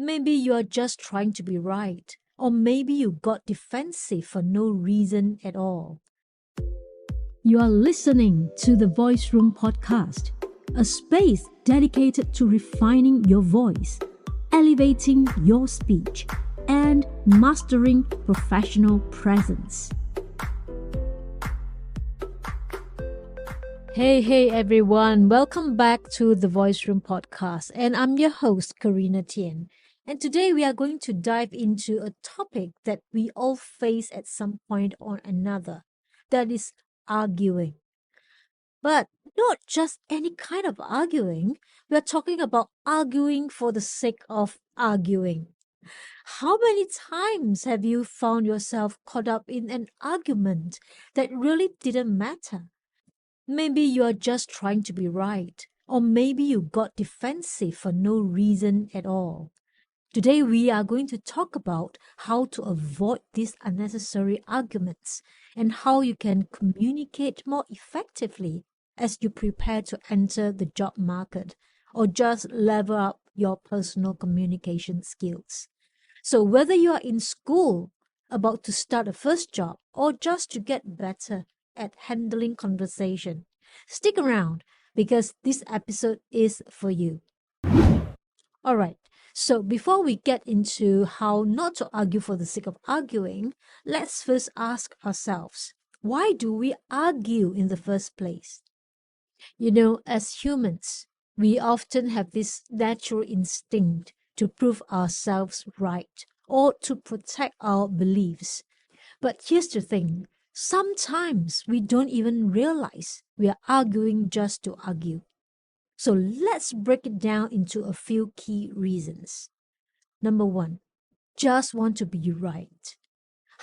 Maybe you are just trying to be right, or maybe you got defensive for no reason at all. You are listening to the Voice Room podcast, a space dedicated to refining your voice, elevating your speech, and mastering professional presence. Hey everyone, welcome back to the Voice Room podcast, and I'm your host, Karina Tien. And today we are going to dive into a topic that we all face at some point or another, that is arguing. But not just any kind of arguing, we are talking about arguing for the sake of arguing. How many times have you found yourself caught up in an argument that really didn't matter? Maybe you are just trying to be right, or maybe you got defensive for no reason at all. Today, we are going to talk about how to avoid these unnecessary arguments and how you can communicate more effectively as you prepare to enter the job market or just level up your personal communication skills. So, whether you are in school, about to start a first job, or just to get better at handling conversation, stick around because this episode is for you. All right. So before we get into how not to argue for the sake of arguing, let's first ask ourselves, why do we argue in the first place? As humans, we often have this natural instinct to prove ourselves right or to protect our beliefs. But here's the thing, sometimes we don't even realize we are arguing just to argue. So let's break it down into a few key reasons. Number one, just want to be right.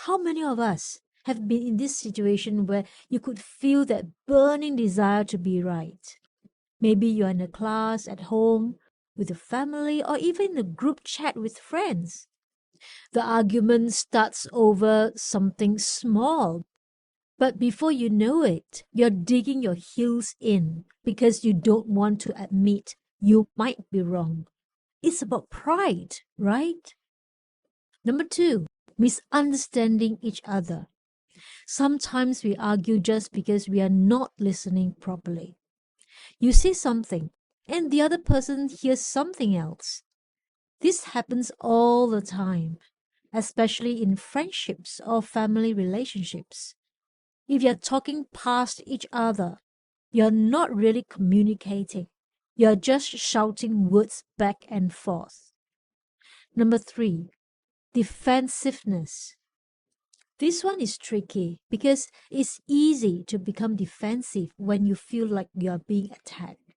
How many of us have been in this situation where you could feel that burning desire to be right? Maybe you're in a class, at home, with your family, or even in a group chat with friends. The argument starts over something small, but before you know it, you're digging your heels in because you don't want to admit you might be wrong. It's about pride, right? Number two, misunderstanding each other. Sometimes we argue just because we are not listening properly. You say something, and the other person hears something else. This happens all the time, especially in friendships or family relationships. If you're talking past each other, you're not really communicating. You're just shouting words back and forth. Number three, defensiveness. This one is tricky because it's easy to become defensive when you feel like you're being attacked.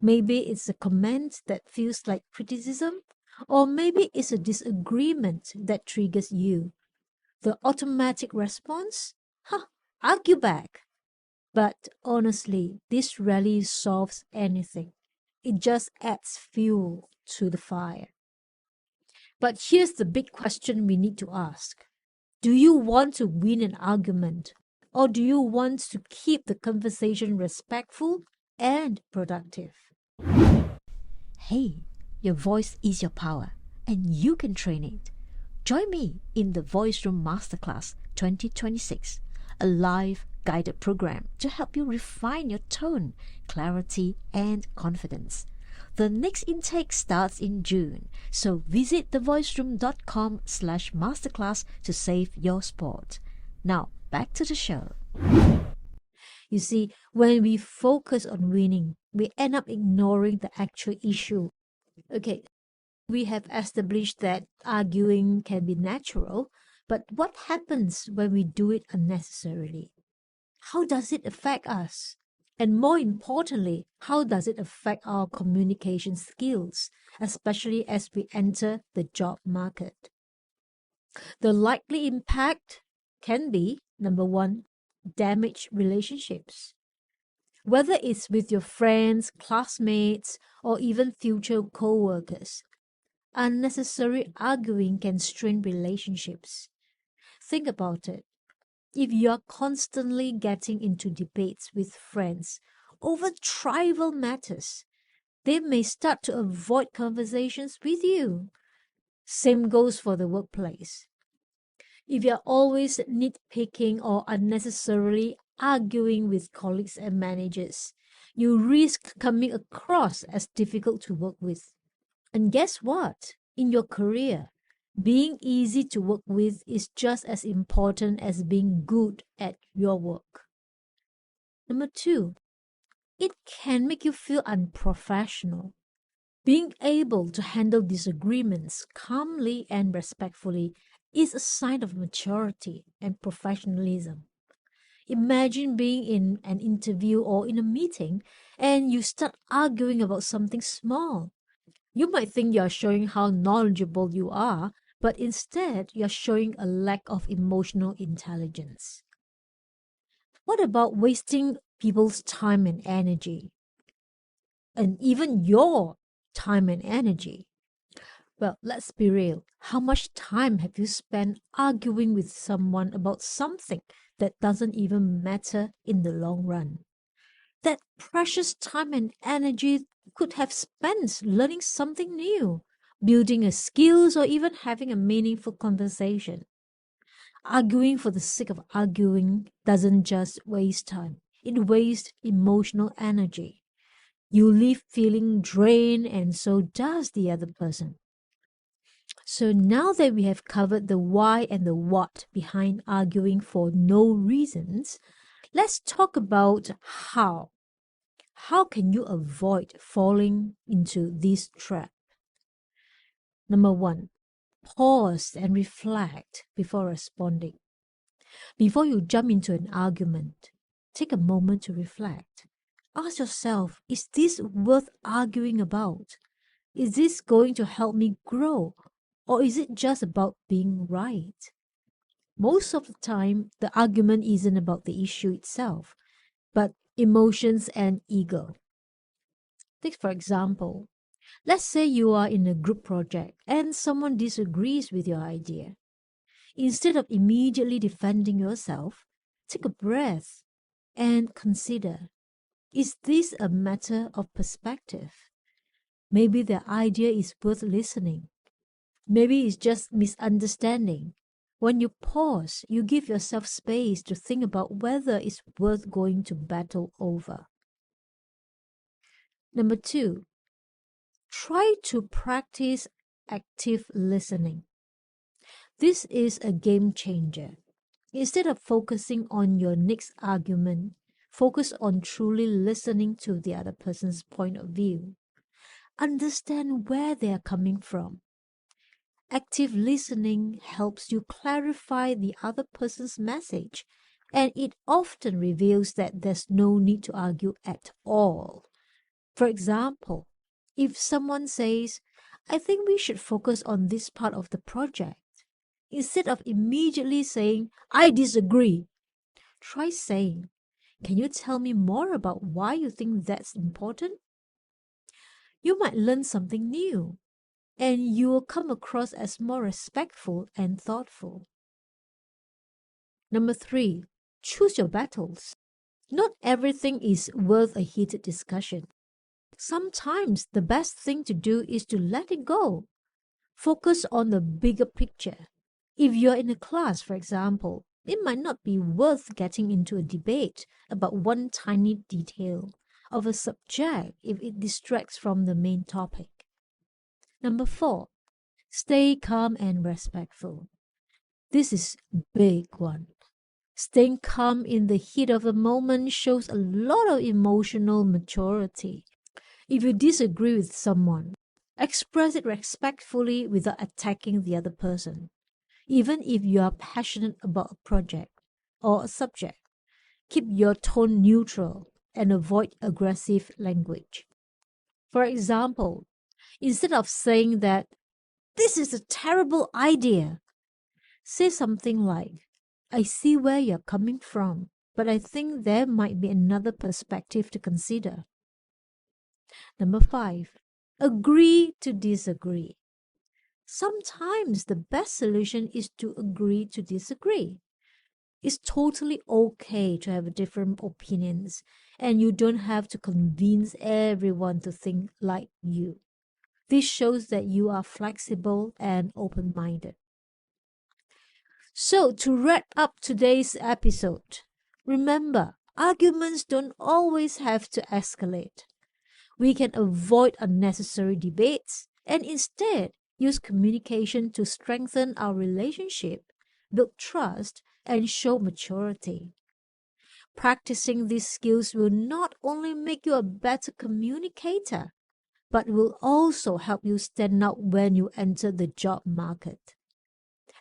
Maybe it's a comment that feels like criticism, or maybe it's a disagreement that triggers you. The automatic response? Argue back. But honestly, this rarely solves anything. It just adds fuel to the fire. But here's the big question we need to ask. Do you want to win an argument? Or do you want to keep the conversation respectful and productive? Hey, your voice is your power, and you can train it. Join me in the Voice Room Masterclass 2026, a live guided program to help you refine your tone, clarity, and confidence. The next intake starts in June, so visit thevoiceroom.com/masterclass to save your spot. Now, back to the show. You see, when we focus on winning, we end up ignoring the actual issue. Okay, we have established that arguing can be natural, but what happens when we do it unnecessarily? How does it affect us? And more importantly, how does it affect our communication skills, especially as we enter the job market? The likely impact can be, number one, damaged relationships. Whether it's with your friends, classmates, or even future co-workers, unnecessary arguing can strain relationships. Think about it. If you're constantly getting into debates with friends over trivial matters, they may start to avoid conversations with you. Same goes for the workplace. If you're always nitpicking or unnecessarily arguing with colleagues and managers, you risk coming across as difficult to work with. And guess what? In your career, being easy to work with is just as important as being good at your work. Number 2, it can make you feel unprofessional. Being able to handle disagreements calmly and respectfully is a sign of maturity and professionalism. Imagine being in an interview or in a meeting and you start arguing about something small. You might think you are showing how knowledgeable you are, but instead you are showing a lack of emotional intelligence. What about wasting people's time and energy? And even your time and energy? Well, let's be real. How much time have you spent arguing with someone about something that doesn't even matter in the long run? That precious time and energy could have spent learning something new, building a skills, or even having a meaningful conversation. Arguing for the sake of arguing doesn't just waste time. It wastes emotional energy. You leave feeling drained, and so does the other person. So now that we have covered the why and the what behind arguing for no reasons, let's talk about how. How can you avoid falling into this trap? Number 1, pause and reflect before responding. Before you jump into an argument, take a moment to reflect. Ask yourself, is this worth arguing about? Is this going to help me grow? Or is it just about being right? Most of the time, the argument isn't about the issue itself, but emotions and ego. Take for example, let's say you are in a group project and someone disagrees with your idea. Instead of immediately defending yourself, take a breath and consider, is this a matter of perspective? Maybe the idea is worth listening. Maybe it's just misunderstanding. When you pause, you give yourself space to think about whether it's worth going to battle over. Number 2, try to practice active listening. This is a game changer. Instead of focusing on your next argument, focus on truly listening to the other person's point of view. Understand where they are coming from. Active listening helps you clarify the other person's message, and it often reveals that there's no need to argue at all. For example, if someone says, I think we should focus on this part of the project, instead of immediately saying, I disagree, try saying, can you tell me more about why you think that's important? You might learn something new, and you will come across as more respectful and thoughtful. Number 3, choose your battles. Not everything is worth a heated discussion. Sometimes the best thing to do is to let it go. Focus on the bigger picture. If you're in a class, for example, it might not be worth getting into a debate about one tiny detail of a subject if it distracts from the main topic. Number 4, stay calm and respectful. This is a big one. Staying calm in the heat of a moment shows a lot of emotional maturity. If you disagree with someone, express it respectfully without attacking the other person. Even if you are passionate about a project or a subject, keep your tone neutral and avoid aggressive language. For example, instead of saying that this is a terrible idea, say something like, I see where you're coming from, but I think there might be another perspective to consider. Number 5, agree to disagree. Sometimes the best solution is to agree to disagree. It's totally okay to have different opinions, and you don't have to convince everyone to think like you. This shows that you are flexible and open-minded. So, to wrap up today's episode, remember, arguments don't always have to escalate. We can avoid unnecessary debates and instead use communication to strengthen our relationship, build trust, and show maturity. Practicing these skills will not only make you a better communicator, but will also help you stand out when you enter the job market.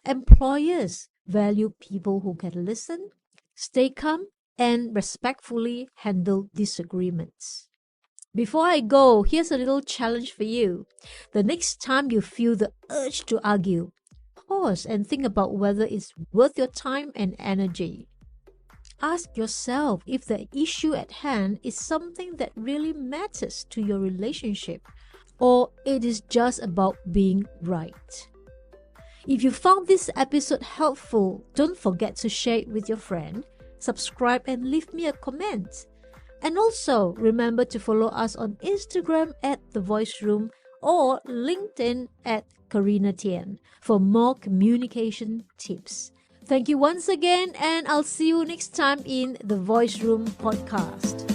Employers value people who can listen, stay calm, and respectfully handle disagreements. Before I go, here's a little challenge for you. The next time you feel the urge to argue, pause and think about whether it's worth your time and energy. Ask yourself if the issue at hand is something that really matters to your relationship, or it is just about being right. If you found this episode helpful, don't forget to share it with your friend, subscribe and leave me a comment. And also remember to follow us on Instagram at The Voice Room or LinkedIn at Karina Tien for more communication tips. Thank you once again, and I'll see you next time in The Voice Room podcast.